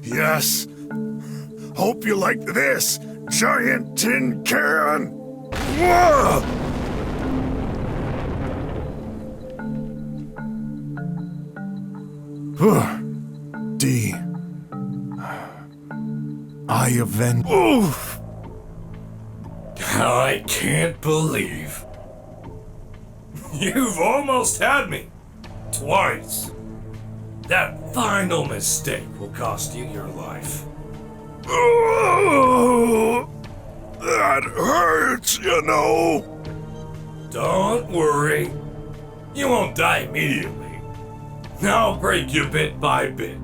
Yes. Hope you like this, giant tin can. Whoa! D. I avenge. Oof! I can't believe you've almost had me twice. That final mistake will cost you your life. Oh, that hurts, you know. Don't worry. You won't die immediately. I'll break you bit by bit.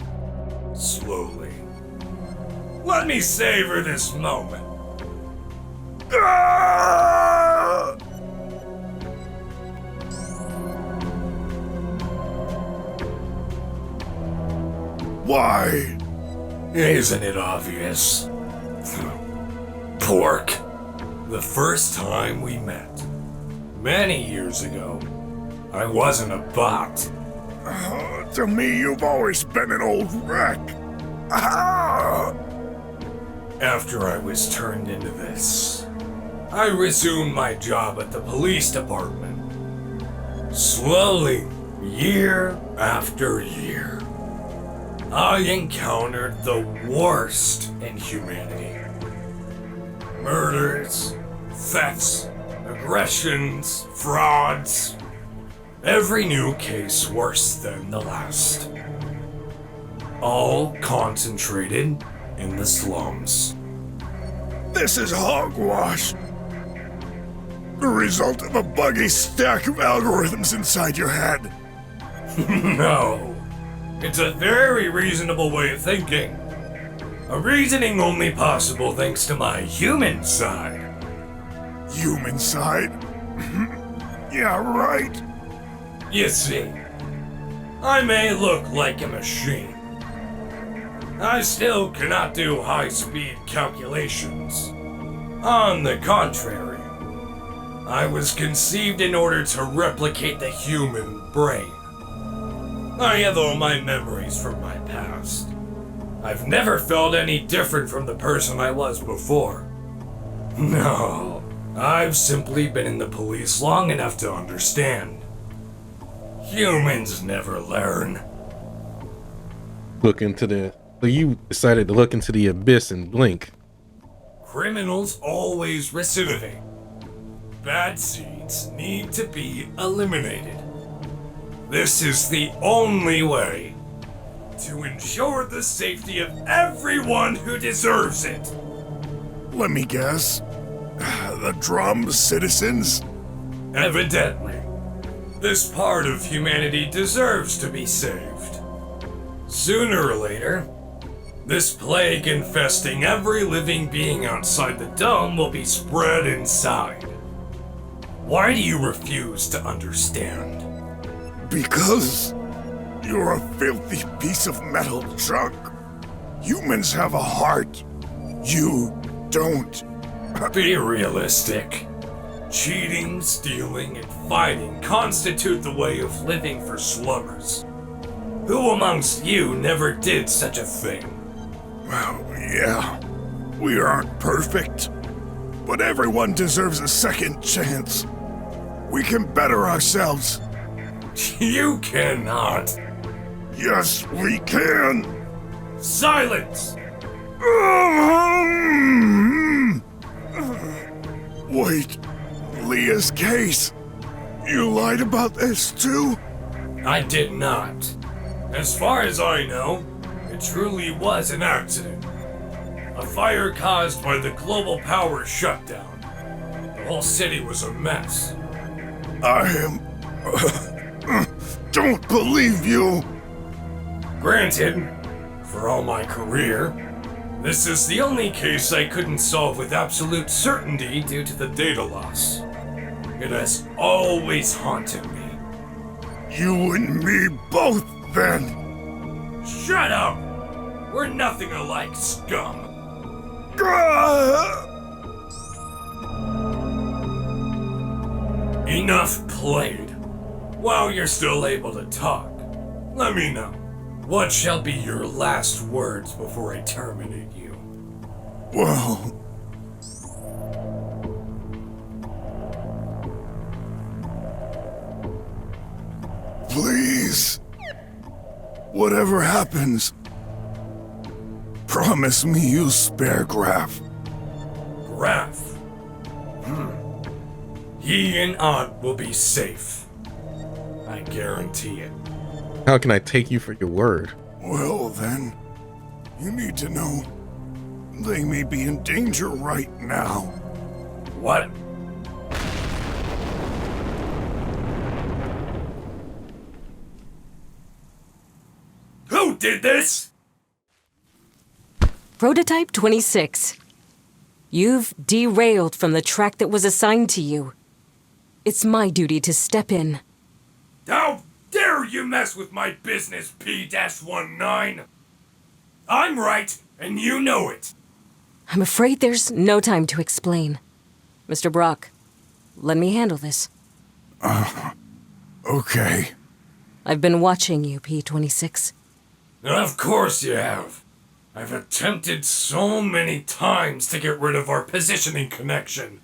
Slowly. Let me savor this moment. Ah! Why? Isn't it obvious? Pork. The first time we met, many years ago, I wasn't a bot. To me, you've always been an old wreck. Ah! After I was turned into this, I resumed my job at the police department. Slowly, year after year, I encountered the worst in humanity. Murders, thefts, aggressions, frauds. Every new case worse than the last. All concentrated in the slums. This is hogwash. The result of a buggy stack of algorithms inside your head. No. It's a very reasonable way of thinking. A reasoning only possible thanks to my human side. Human side? Yeah, right. You see, I may look like a machine. I still cannot do high-speed calculations. On the contrary, I was conceived in order to replicate the human brain. I have all my memories from my past. I've never felt any different from the person I was before. No, I've simply been in the police long enough to understand. Humans never learn. So you decided to look into the abyss and blink. Criminals always recidivate. Bad seeds need to be eliminated. This is the only way to ensure the safety of everyone who deserves it. Let me guess. The drum citizens? Evidently, this part of humanity deserves to be saved. Sooner or later, this plague infesting every living being outside the dome will be spread inside. Why do you refuse to understand? Because you're a filthy piece of metal junk. Humans have a heart. You don't. Be realistic. Cheating, stealing, and fighting constitute the way of living for slummers. Who amongst you never did such a thing? Well, yeah. We aren't perfect. But everyone deserves a second chance. We can better ourselves. You cannot. Yes, we can. Silence! Wait, Leah's case. You lied about this too? I did not. As far as I know, it truly was an accident. A fire caused by the global power shutdown. The whole city was a mess. I don't believe you. Granted, for all my career, this is the only case I couldn't solve with absolute certainty due to the data loss. It has always haunted me. You and me both, then. Shut up! We're nothing alike, scum. Enough played. While you're still able to talk, let me know. What shall be your last words before I terminate you? Well... Please, whatever happens, promise me you'll spare Graff. Graff? He and Aunt will be safe. I guarantee it. How can I take you for your word? Well then, you need to know they may be in danger right now. What? Who did this? Prototype 26. You've derailed from the track that was assigned to you. It's my duty to step in. How dare you mess with my business, P-19? I'm right, and you know it. I'm afraid there's no time to explain. Mr. Brok, let me handle this. Okay. I've been watching you, P-26. Of course you have. I've attempted so many times to get rid of our positioning connection.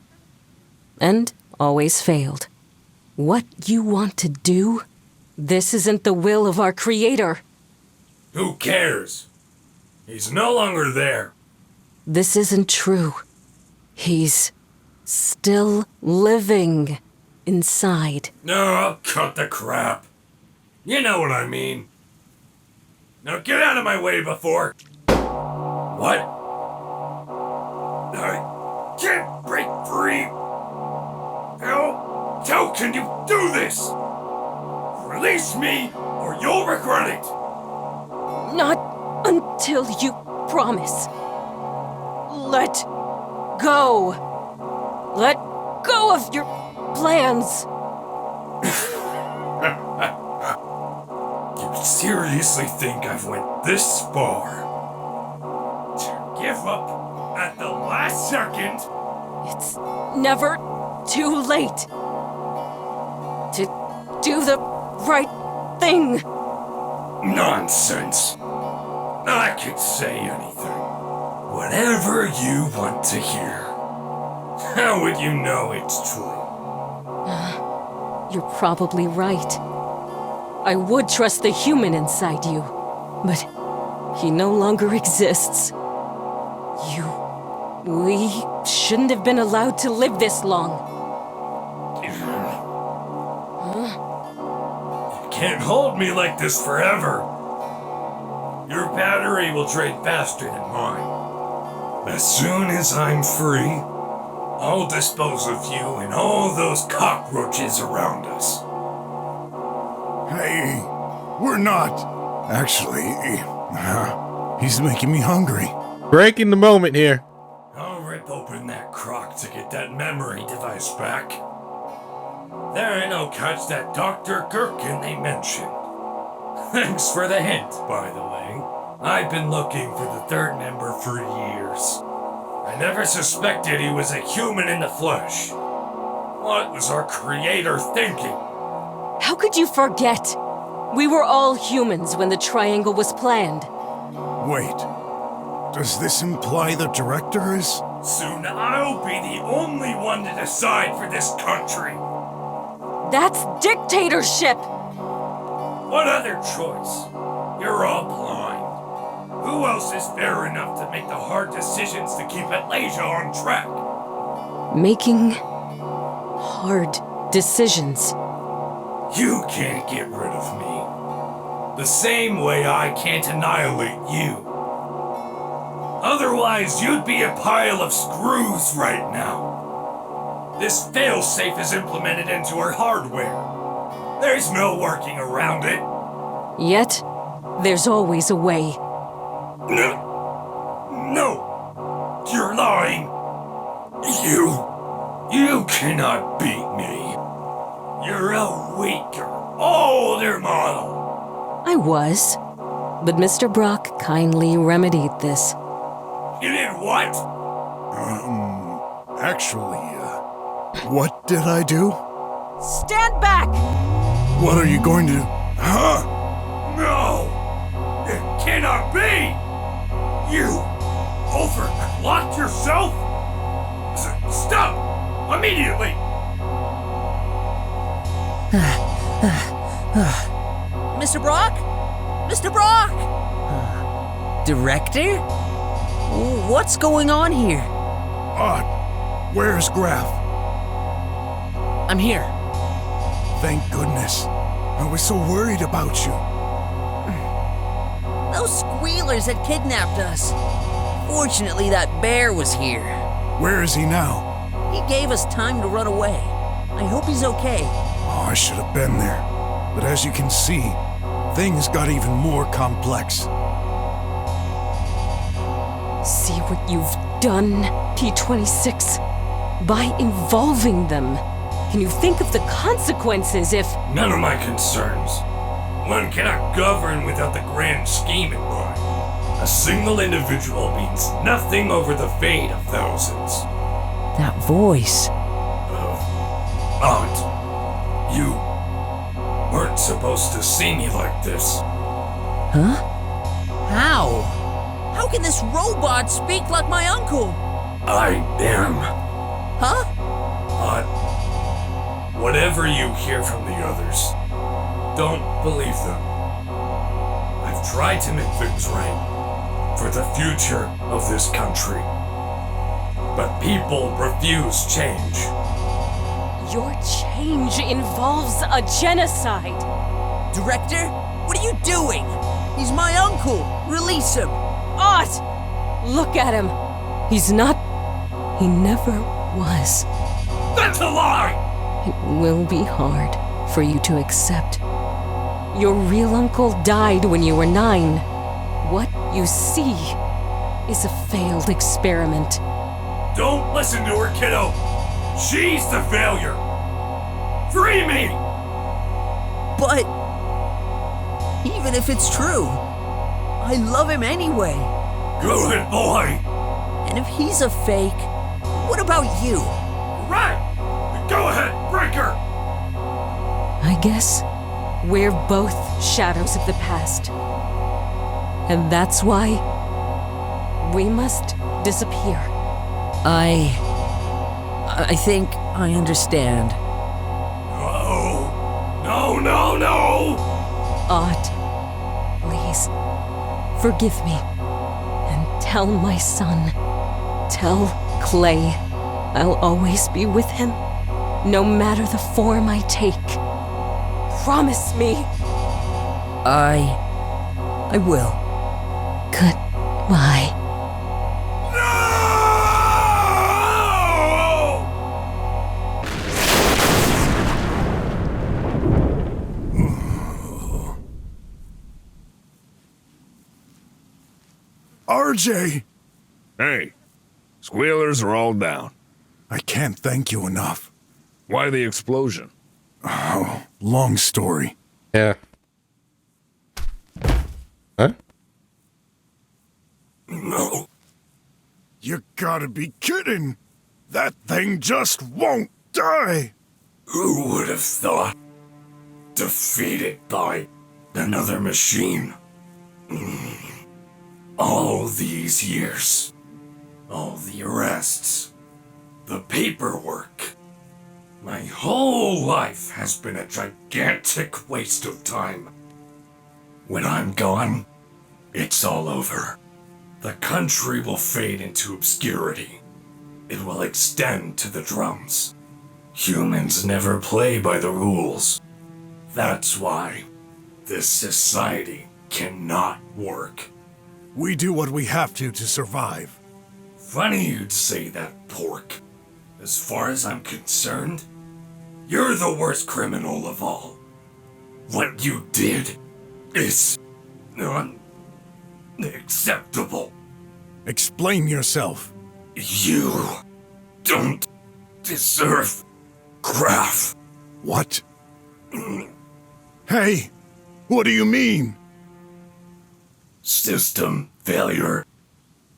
And always failed. What you want to do? This isn't the will of our Creator. Who cares? He's no longer there. This isn't true. He's still living inside. No, cut the crap. You know what I mean. Now get out of my way before... What? I can't break free! How can you do this? Release me, or you'll regret it! Not until you promise. Let go. Let go of your plans. You seriously think I've went this far? To give up at the last second? It's never too late to do the right thing. Nonsense. I could say anything. Whatever you want to hear. How would you know it's true? You're probably right. I would trust the human inside you, but he no longer exists. We shouldn't have been allowed to live this long. You can't hold me like this forever. Your battery will drain faster than mine. As soon as I'm free, I'll dispose of you and all those cockroaches around us. Hey, we're not. Actually, he's making me hungry. Breaking the moment here. I'll rip open that crock to get that memory device back. Then I'll catch that Dr. Gherkin they mentioned. Thanks for the hint, by the way. I've been looking for the third member for years. I never suspected he was a human in the flesh. What was our Creator thinking? How could you forget? We were all humans when the triangle was planned. Wait, does this imply the director is? Soon I'll be the only one to decide for this country. That's dictatorship! What other choice? You're all blind. Who else is fair enough to make the hard decisions to keep Atlanta on track? Making hard decisions. You can't get rid of me. The same way I can't annihilate you. Otherwise, you'd be a pile of screws right now. This failsafe is implemented into our hardware. There's no working around it. Yet, there's always a way. No, you're lying. You cannot beat me. You're a weaker, older model. I was, but Mr. Brok kindly remedied this. You did what? Actually, what did I do? Stand back! What are you going to do? Huh? No! It cannot be! You overclocked yourself? Stop! Immediately! Mr. Brok? Mr. Brok! Director? What's going on here? Odd. Where's Graff? I'm here. Thank goodness. I was so worried about you. Those squealers had kidnapped us. Fortunately, that bear was here. Where is he now? He gave us time to run away. I hope he's okay. Oh, I should have been there. But as you can see, things got even more complex. See what you've done, P-26? By involving them. Can you think of the consequences if... None of my concerns. One cannot govern without the grand scheme in mind. A single individual means nothing over the fate of thousands. That voice. Aunt, you weren't supposed to see me like this. Huh? How? How can this robot speak like my uncle? I am. Huh? Whatever you hear from the others, don't believe them. I've tried to make things right for the future of this country. But people refuse change. Your change involves a genocide. Director, what are you doing? He's my uncle. Release him. Ott! Look at him. He's not... He never was. That's a lie! It will be hard for you to accept. Your real uncle died when you were 9. What you see is a failed experiment. Don't listen to her, kiddo! She's the failure! Free me! But even if it's true, I love him anyway. Good boy! And if he's a fake, what about you? Right! Go ahead, break her! I guess we're both shadows of the past. And that's why we must disappear. I think I understand. No! Ott, please, forgive me. And tell my son, tell Clay, I'll always be with him, no matter the form I take. Promise me. I will. Goodbye. RJ! Hey, squealers are all down. I can't thank you enough. Why the explosion? Oh, long story. Yeah. Huh? No. You gotta be kidding! That thing just won't die! Who would have thought? Defeated by another machine. All these years. All the arrests. The paperwork. My whole life has been a gigantic waste of time. When I'm gone, it's all over. The country will fade into obscurity. It will extend to the drums. Humans never play by the rules. That's why this society cannot work. We do what we have to survive. Funny you'd say that, Pork. As far as I'm concerned, you're the worst criminal of all. What you did is unacceptable. Explain yourself. You don't deserve Graff. What? Hey, what do you mean? System failure.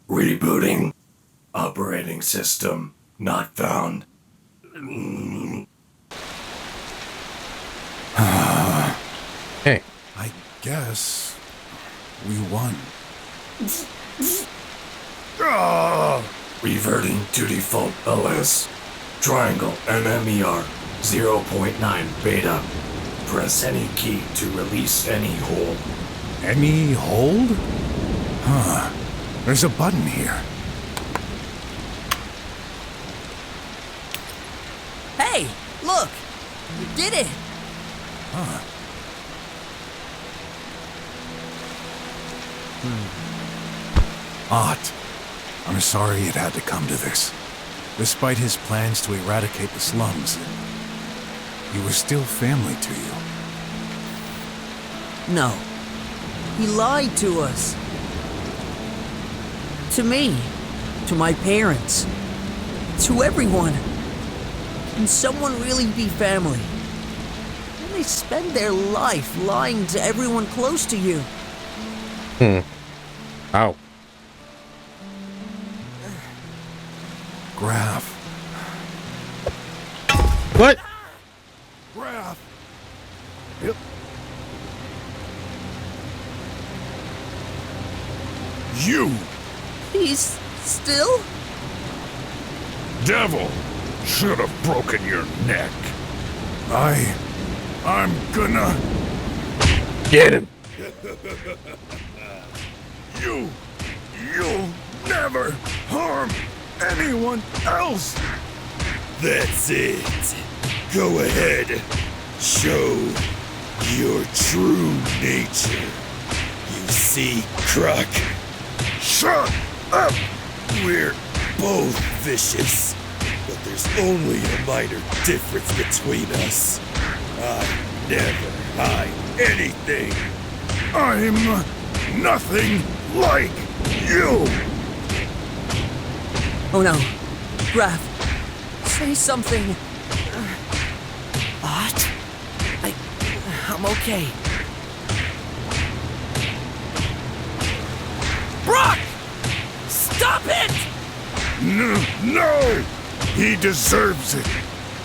Rebooting. Operating system not found. Hey, I guess we won. Reverting to default OS. Triangle MMER 0.9 beta. Press any key to release any hold. Any hold? Huh. There's a button here. Hey, look! You did it! Ott, I'm sorry it had to come to this. Despite his plans to eradicate the slums, he was still family to you. No. He lied to us. To me. To my parents. To everyone. Can someone really be family? When they spend their life lying to everyone close to you. ow. Graff. What? Graff! Yep. You! He's still? Devil! Should have broken your neck. I'm gonna... Get him. You'll never harm anyone else! That's it. Go ahead. Show your true nature. You see, Croc? Shut up! We're both vicious, but there's only a minor difference between us. I never hide anything. I'm nothing like you! Oh no. Graff. Say something. What? I'm okay. Brok! Stop it! No! He deserves it.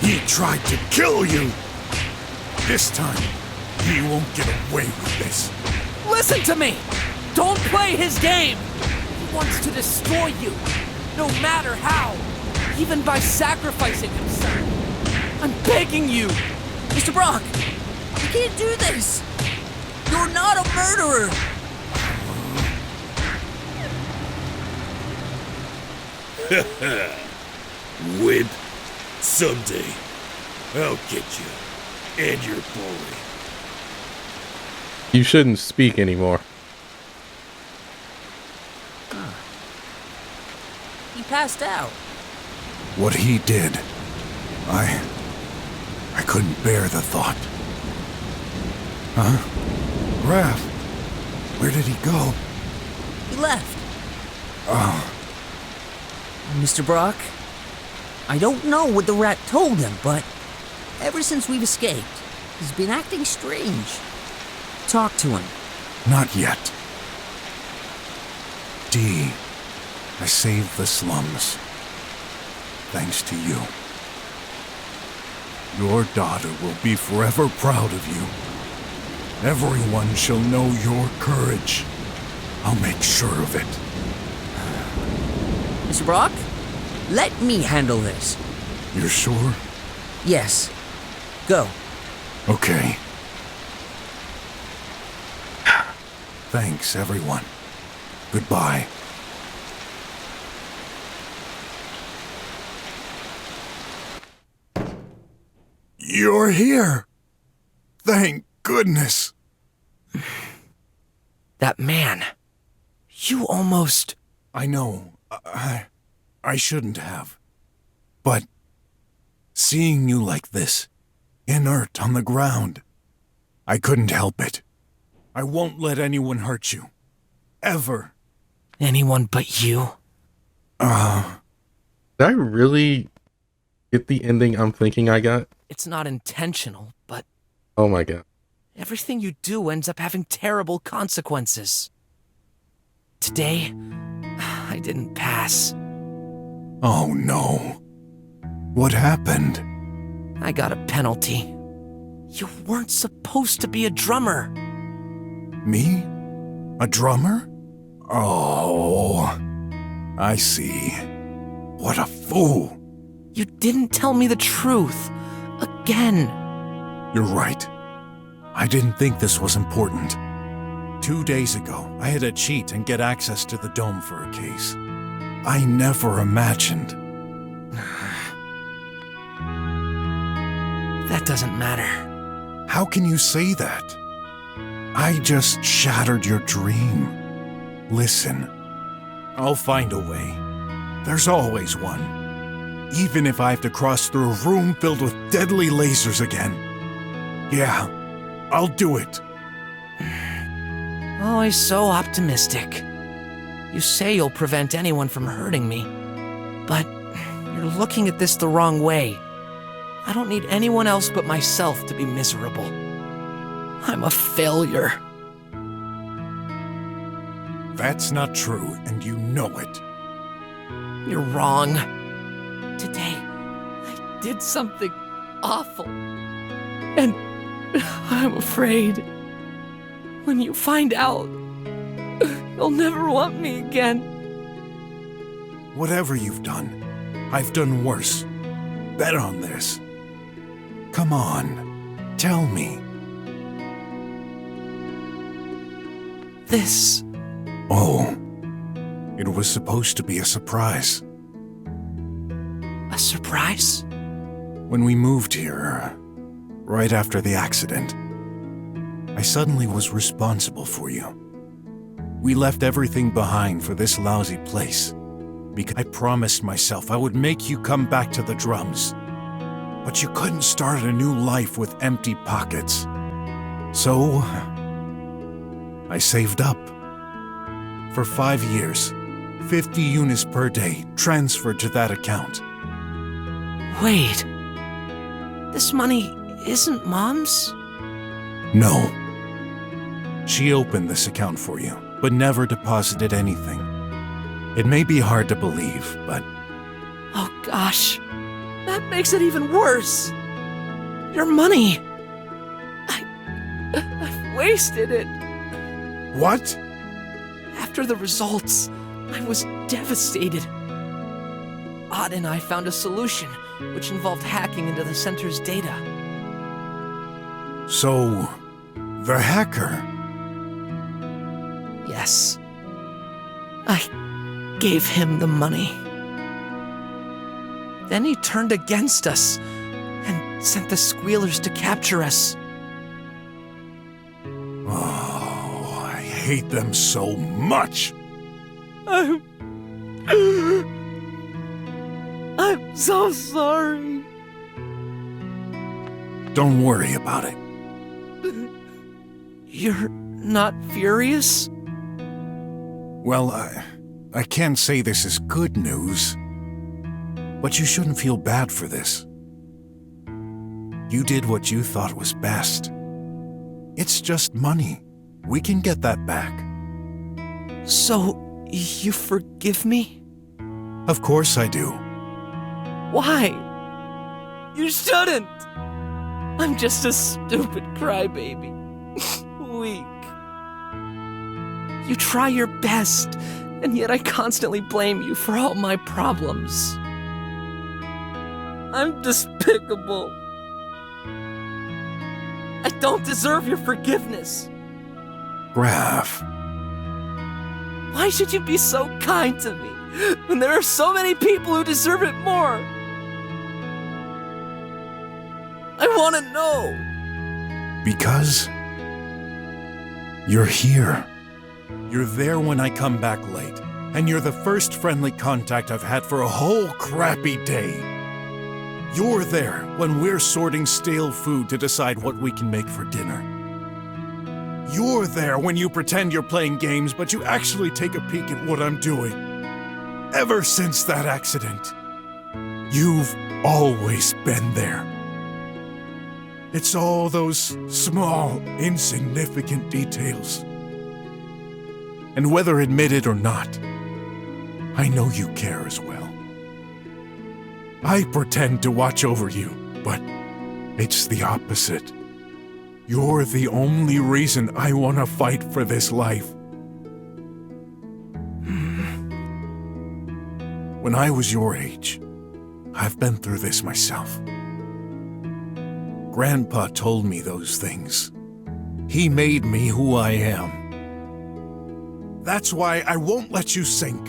He tried to kill you. This time, he won't get away with this. Listen to me! Don't play his game! He wants to destroy you, no matter how, even by sacrificing himself. I'm begging you! Mr. Brok! You can't do this! You're not a murderer! Wimp. Someday, I'll get you. And your boy. You shouldn't speak anymore. He passed out. What he did, I couldn't bear the thought. Huh? Graff, where did he go? He left. Oh, Mr. Brok, I don't know what the rat told him, but ever since we've escaped, he's been acting strange. Talk to him. not yet. D, I saved the slums. Thanks to you. Your daughter will be forever proud of you. Everyone shall know your courage. I'll make sure of it. Mr. Brok, let me handle this. You're sure? Yes. Go. Okay. Thanks, everyone. Goodbye. You're here! Thank goodness! That man. You almost... I know. I shouldn't have. But seeing you like this, inert on the ground, I couldn't help it. I won't let anyone hurt you. Ever. Anyone but you? Did I really get the ending I'm thinking I got? It's not intentional, but Oh my god. everything you do ends up having terrible consequences. Today, I didn't pass. Oh no. What happened? I got a penalty. You weren't supposed to be a drummer. Me? A drummer? Oh, I see. What a fool. You didn't tell me the truth. Again. You're right. I didn't think this was important. 2 days ago, I had to cheat and get access to the dome for a case. I never imagined. That doesn't matter. How can you say that? I just shattered your dream. Listen, I'll find a way. There's always one. Even if I have to cross through a room filled with deadly lasers again. Yeah, I'll do it. Always so optimistic. You say you'll prevent anyone from hurting me, but you're looking at this the wrong way. I don't need anyone else but myself to be miserable. I'm a failure. That's not true, and you know it. You're wrong. Today, I did something awful. And I'm afraid when you find out, you'll never want me again. Whatever you've done, I've done worse. Bet on this. Come on, tell me. This. Oh, it was supposed to be a surprise. A surprise? When we moved here, right after the accident, I suddenly was responsible for you. We left everything behind for this lousy place, because I promised myself I would make you come back to the drums. But you couldn't start a new life with empty pockets. So, I saved up. For 5 years, 50 units per day transferred to that account. Wait. This money isn't Mom's? No. She opened this account for you, but never deposited anything. It may be hard to believe, but... Oh gosh. That makes it even worse. Your money. I've wasted it. What? After the results, I was devastated. Odd and I found a solution, which involved hacking into the center's data. So, the hacker... Yes. I gave him the money. Then he turned against us and sent the Squealers to capture us. Oh, I hate them so much. I'm so sorry. Don't worry about it. You're not furious? Well, I can't say this is good news, but you shouldn't feel bad for this. You did what you thought was best. It's just money. We can get that back. So, you forgive me? Of course I do. Why? You shouldn't! I'm just a stupid crybaby. Weak. You try your best, and yet I constantly blame you for all my problems. I'm despicable. I don't deserve your forgiveness. Graff. Why should you be so kind to me when there are so many people who deserve it more? I want to know. Because you're here. You're there when I come back late, and you're the first friendly contact I've had for a whole crappy day. You're there when we're sorting stale food to decide what we can make for dinner. You're there when you pretend you're playing games, but you actually take a peek at what I'm doing. Ever since that accident, you've always been there. It's all those small, insignificant details. And whether admitted or not, I know you care as well. I pretend to watch over you, but it's the opposite. You're the only reason I want to fight for this life. When I was your age, I've been through this myself. Grandpa told me those things. He made me who I am. That's why I won't let you sink.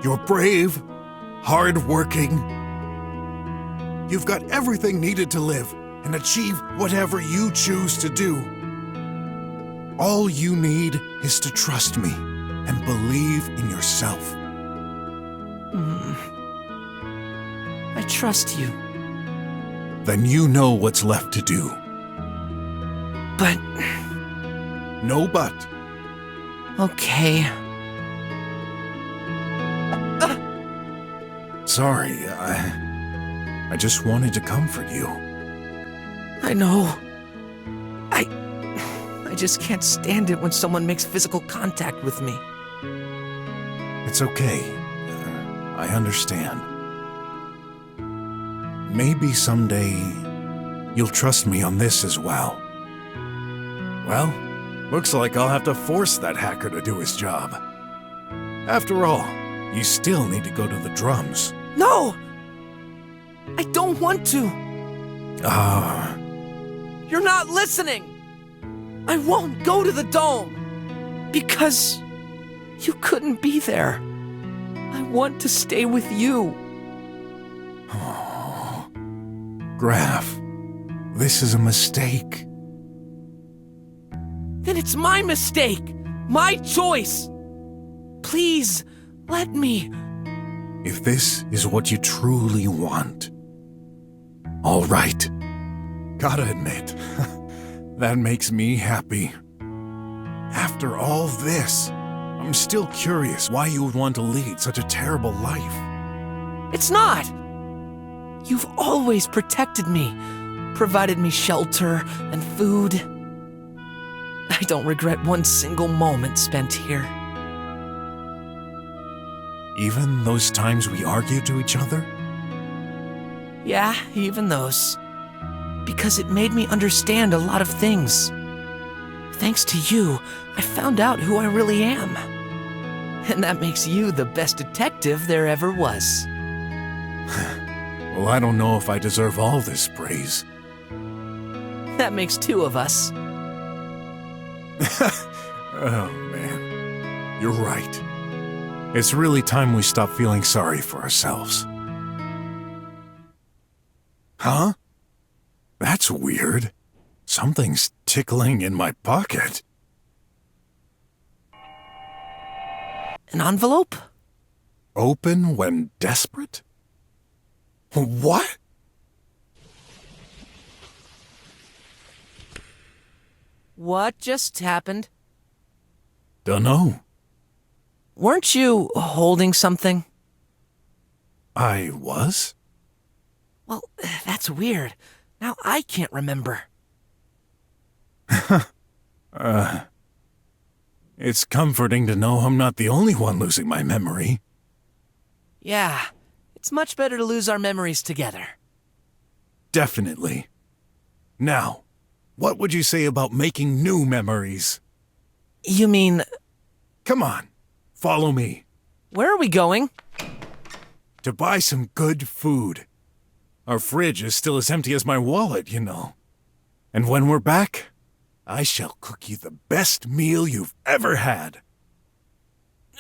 You're brave, hard-working. You've got everything needed to live and achieve whatever you choose to do. All you need is to trust me and believe in yourself. I trust you. Then you know what's left to do. But, No but. okay. Sorry, I just wanted to comfort you. I know. I just can't stand it when someone makes physical contact with me. It's okay. I understand. Maybe someday you'll trust me on this as well. Well, looks like I'll have to force that hacker to do his job. After all, you still need to go to the drums. No! I don't want to. You're not listening. I won't go to the dome. Because you couldn't be there. I want to stay with you. Graff, this is a mistake. Then it's my mistake. My choice. Please, let me. If this is what you truly want. All right. Gotta admit, that makes me happy. After all this, I'm still curious why you would want to lead such a terrible life. It's not. You've always protected me, provided me shelter and food. I don't regret one single moment spent here. Even those times we argued to each other? Yeah, even those. Because it made me understand a lot of things. Thanks to you, I found out who I really am. And that makes you the best detective there ever was. Well, I don't know if I deserve all this praise. That makes two of us. Oh, man. You're right. It's really time we stop feeling sorry for ourselves. Huh? That's weird. Something's tickling in my pocket. An envelope? Open when desperate? What? What just happened? Dunno. Weren't you holding something? I was? Well, that's weird. Now I can't remember. It's comforting to know I'm not the only one losing my memory. Yeah, it's much better to lose our memories together. Definitely. Now, what would you say about making new memories? You mean, Come on, follow me. where are we going? To buy some good food. Our fridge is still as empty as my wallet, you know. And when we're back, I shall cook you the best meal you've ever had.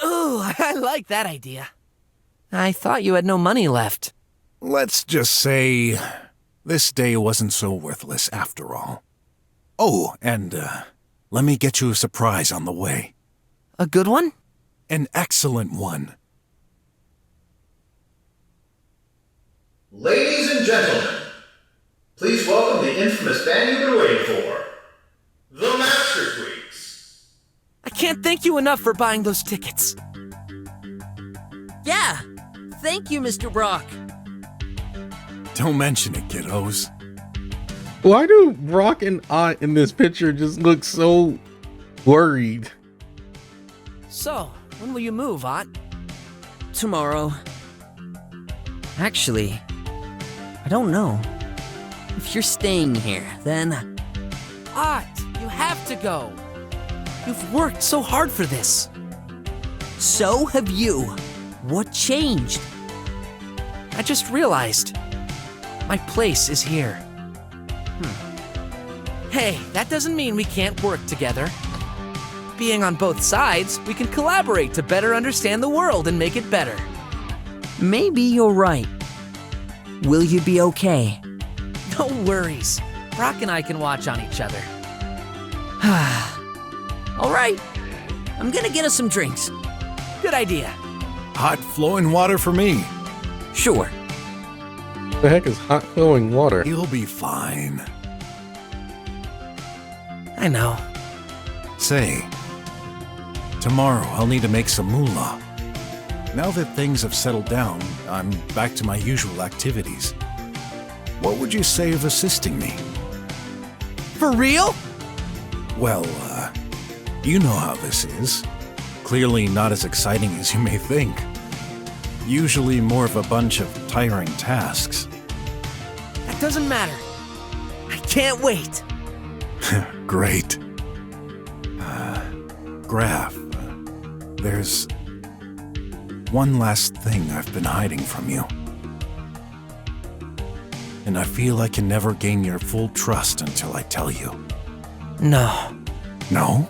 Ooh, I like that idea. I thought you had no money left. Let's just say this day wasn't so worthless after all. Oh, and let me get you a surprise on the way. A good one? An excellent one. Ladies and gentlemen, please welcome the infamous band you've been waiting for, the Master Tweaks. I can't thank you enough for buying those tickets. Yeah, thank you, Mr. Brok. Don't mention it, kiddos. Why do Brok and Aunt in this picture just look so worried? So, when will you move, Aunt? Tomorrow. Actually, I don't know. If you're staying here, then Ott, you have to go. You've worked so hard for this. so have you. What changed? I just realized. My place is here. Hey, that doesn't mean we can't work together. Being on both sides, we can collaborate to better understand the world and make it better. Maybe you're right. Will you be okay? No worries. Brock and I can watch on each other. All right. I'm gonna get us some drinks. Good idea. Hot flowing water for me. Sure. The heck is hot flowing water? You'll be fine. I know. Say, tomorrow I'll need to make some moolah. Now that things have settled down, I'm back to my usual activities. What would you say of assisting me? For real? Well, you know how this is. Clearly not as exciting as you may think. Usually more of a bunch of tiring tasks. That doesn't matter. I can't wait. Great. Graff, there's one last thing I've been hiding from you. And I feel I can never gain your full trust until I tell you. No, No?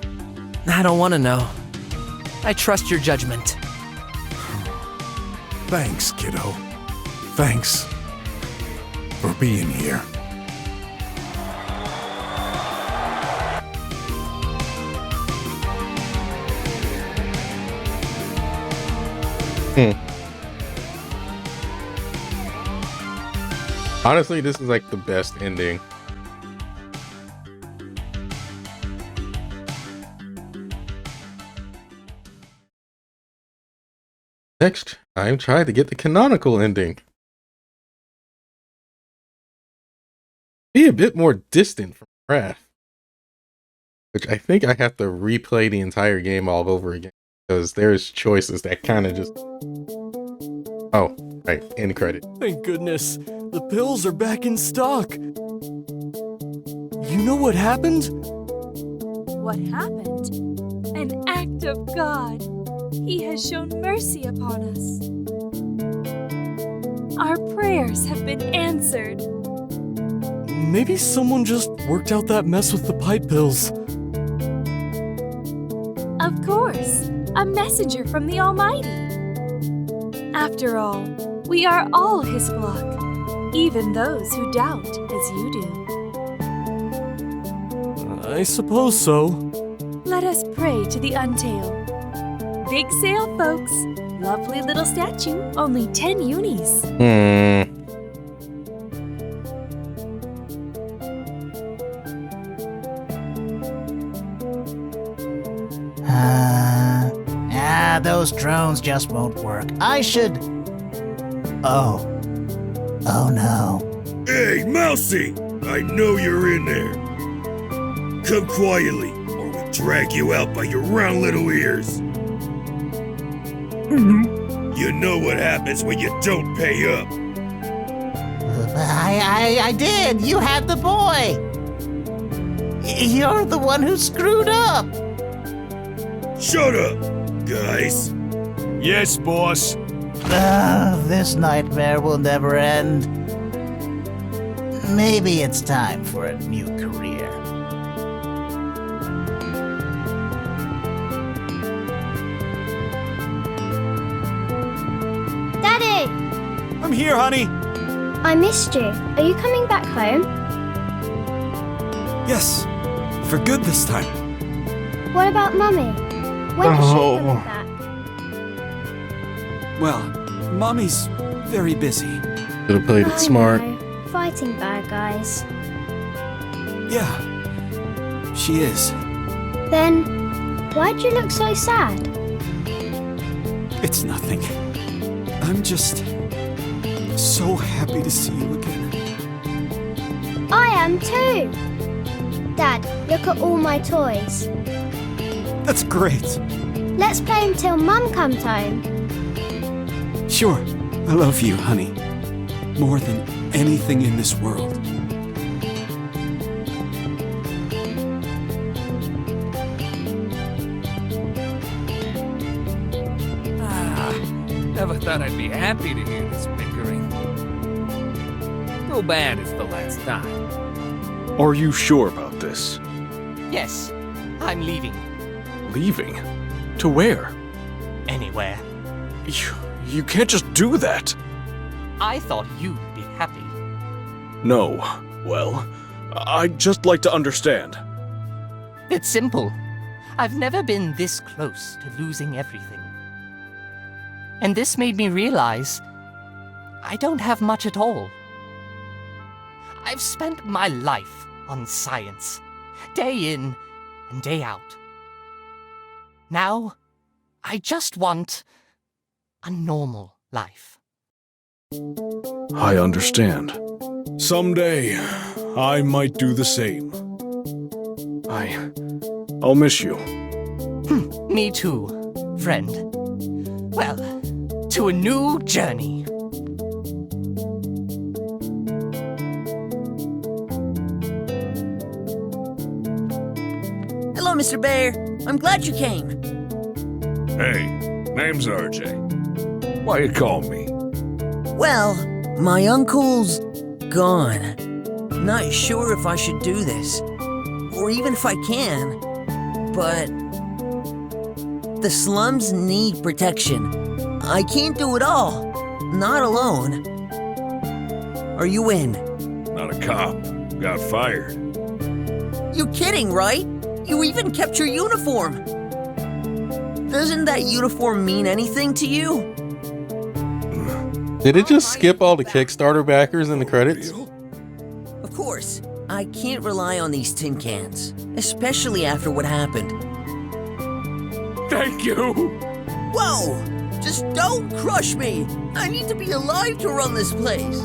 I don't want to know. I trust your judgment. Thanks, kiddo. Thanks for being here. Honestly, this is like the best ending. Next, I'm trying to get the canonical ending. Be a bit more distant from Graff. Which I think I have to replay the entire game all over again. Because there's choices that kind of just... Oh, right, end credit. Thank goodness. The pills are back in stock. You know what happened? What happened? An act of God. He has shown mercy upon us. Our prayers have been answered. Maybe someone just worked out that mess with the pipe pills. Of course, a messenger from the Almighty. After all, we are all His flock, even those who doubt as you do. I suppose so. Let us pray to the Untail. Big sale, folks. Lovely little statue, only 10 unis. Those drones just won't work. I should... Oh no. Hey, Mousy! I know you're in there. Come quietly, or we drag you out by your round little ears. You know what happens when you don't pay up. I did. You had the boy. You're the one who screwed up. Shut up, guys. Yes, boss. This nightmare will never end. Maybe it's time for a new career. Daddy! I'm here, honey. I missed you. Are you coming back home? Yes, for good this time. What about Mummy? When is she coming back? Well, Mommy's very busy. Should have played it smart. No. Fighting bad guys. Yeah, she is. Then, why'd you look so sad? It's nothing. I'm just so happy to see you again. I am too! Dad, look at all my toys. That's great. Let's play until Mum comes home. Sure, I love you, honey. More than anything in this world. Never thought I'd be happy to hear this bickering. Too bad it's the last time. Are you sure about this? Yes, I'm leaving. Leaving? To where? Anywhere. You can't just do that. I thought you'd be happy. No. Well, I'd just like to understand. It's simple. I've never been this close to losing everything. And this made me realize I don't have much at all. I've spent my life on science, day in and day out. Now, I just want a normal life. I understand. Someday, I might do the same. I'll miss you. Me too, friend. Well, to a new journey. Hello, Mr. Bear. I'm glad you came. Hey, name's RJ. Why you call me? Well, my uncle's gone. Not sure if I should do this, or even if I can, but the slums need protection. I can't do it all, not alone. Are you in? Not a cop. Got fired. You kidding, right? You even kept your uniform. Doesn't that uniform mean anything to you? Did it just skip all the Kickstarter backers in the credits? Of course, I can't rely on these tin cans, especially after what happened. Thank you! Whoa! Just don't crush me! I need to be alive to run this place!